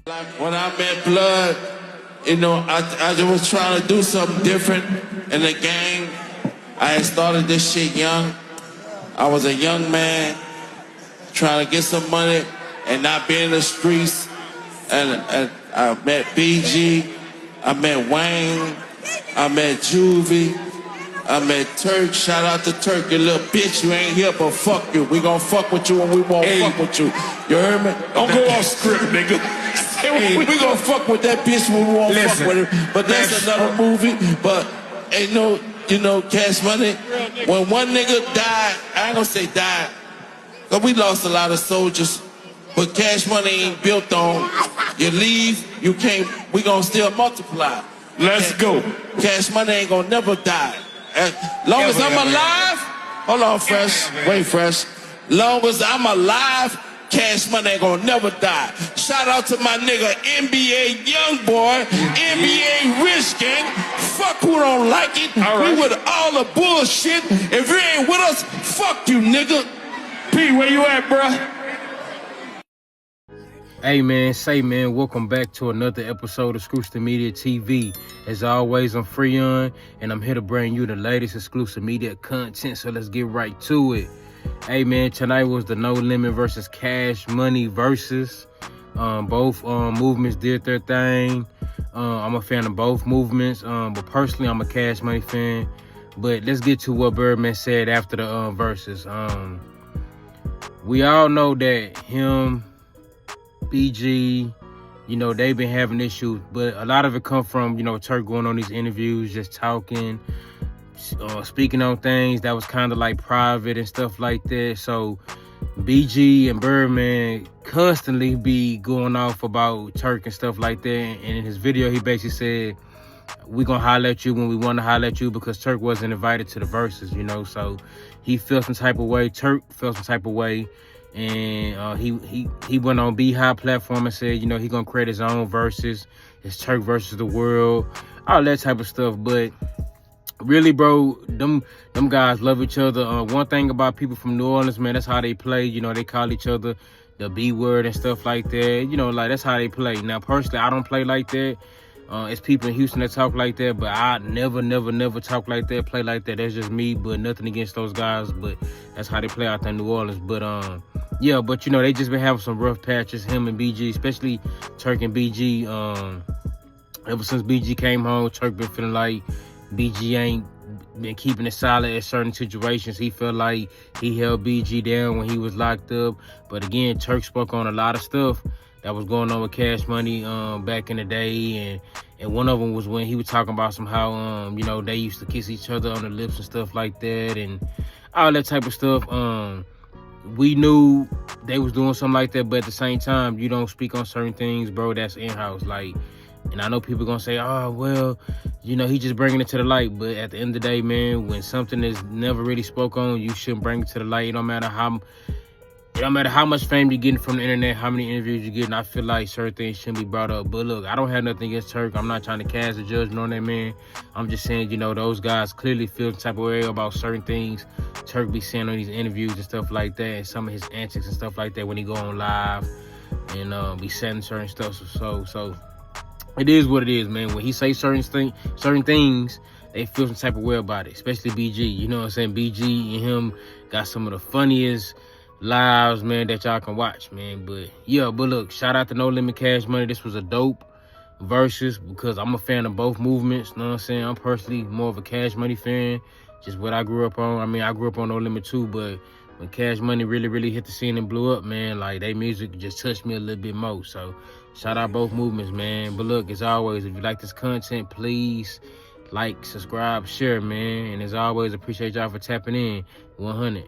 Like when I met Blood, you know, I just was trying to do something different in the game. I had started this shit young. I was a young man trying to get some money and not be in the streets. And I met BG, I met Wayne, I met Juvie, I met TURK. Shout out to TURK, you little bitch. You ain't here, but fuck you. We gon' fuck with you and we won't fuck with you. You heard me? Don't go off script, nigga. Hey, we gon' fuck with that bitch when we won't fuck with her. But that's another movie. But ain't no, you know, Cash Money. When one nigga died, I ain't gonna say died, cause we lost a lot of soldiers. But Cash Money ain't built on you leave, you can't, we gonna still multiply. Let's go. Cash Money ain't gonna never die. As long as I'm alive, hold on, Fresh, wait, Fresh. Long as I'm alive, Cash Money ain't gonna never die. Shout out to my nigga NBA Youngboy, NBA Rich Gang. Fuck who don't like it. Right. We with all the bullshit. If you ain't with us, fuck you, nigga. P, where you at, bruh? Hey man, welcome back to another episode of Exclusive Media TV. As always, I'm Freon, and I'm here to bring you the latest exclusive media content, so let's get right to it. Hey man, tonight was the No Limit versus Cash Money versus. Both movements did their thing. I'm a fan of both movements, but personally, I'm a Cash Money fan. But let's get to what Birdman said after the versus. We all know that him, BG, you know, they've been having issues, but a lot of it come from, you know, TURK going on these interviews, just talking, speaking on things that was kind of like private and stuff like that. So BG and Birdman constantly be going off about TURK and stuff like that. And in his video, he basically said, we gonna holler at you when we want to holler at you, because TURK wasn't invited to the verses, you know. So he felt some type of way, TURK felt some type of way. And he went on Beehive platform and said, you know, he gonna create his own verses. It's TURK versus the world, all that type of stuff. But really, bro, them guys love each other. One thing about people from New Orleans, man, that's how they play. You know, they call each other the B word and stuff like that. You know, like that's how they play. Now, personally, I don't play like that. It's people in Houston that talk like that, but I never talk like that, play like that. That's just me, but nothing against those guys. But that's how they play out there in New Orleans. But yeah, but you know, they just been having some rough patches, him and BG, especially TURK and BG. Ever since BG came home, TURK been feeling like BG ain't been keeping it solid at certain situations. He felt like he held BG down when he was locked up. But again, TURK spoke on a lot of stuff that was going on with Cash Money back in the day, and one of them was when he was talking about somehow you know, they used to kiss each other on the lips and stuff like that and all that type of stuff. We knew they was doing something like that, but at the same time, you don't speak on certain things, bro. That's in-house. Like, and I know people gonna say, oh, well, you know, he just bringing it to the light. But at the end of the day, man, when something is never really spoke on, you shouldn't bring it to the light. It don't matter how much fame you're getting from the internet, how many interviews you're getting. I feel like certain things shouldn't be brought up. But look, I don't have nothing against TURK. I'm not trying to cast a judgment on that man. I'm just saying, you know, those guys clearly feel the type of way about certain things TURK be saying on these interviews and stuff like that, and some of his antics and stuff like that when he go on live and be saying certain stuff. So it is what it is, man. When he say certain things, they feel some type of way about it, especially BG. You know what I'm saying? BG and him got some of the funniest lives, man, that y'all can watch, man. But yeah, but look, shout out to No Limit Cash Money. This was a dope versus, because I'm a fan of both movements. You know what I'm saying? I'm personally more of a Cash Money fan, just what I grew up on. I mean, I grew up on No Limit too, but when Cash Money really hit the scene and blew up, man, like, they music just touched me a little bit more. So shout out both movements, man. But look, as always, if you like this content, please like, subscribe, share, man. And as always, appreciate y'all for tapping in. 100.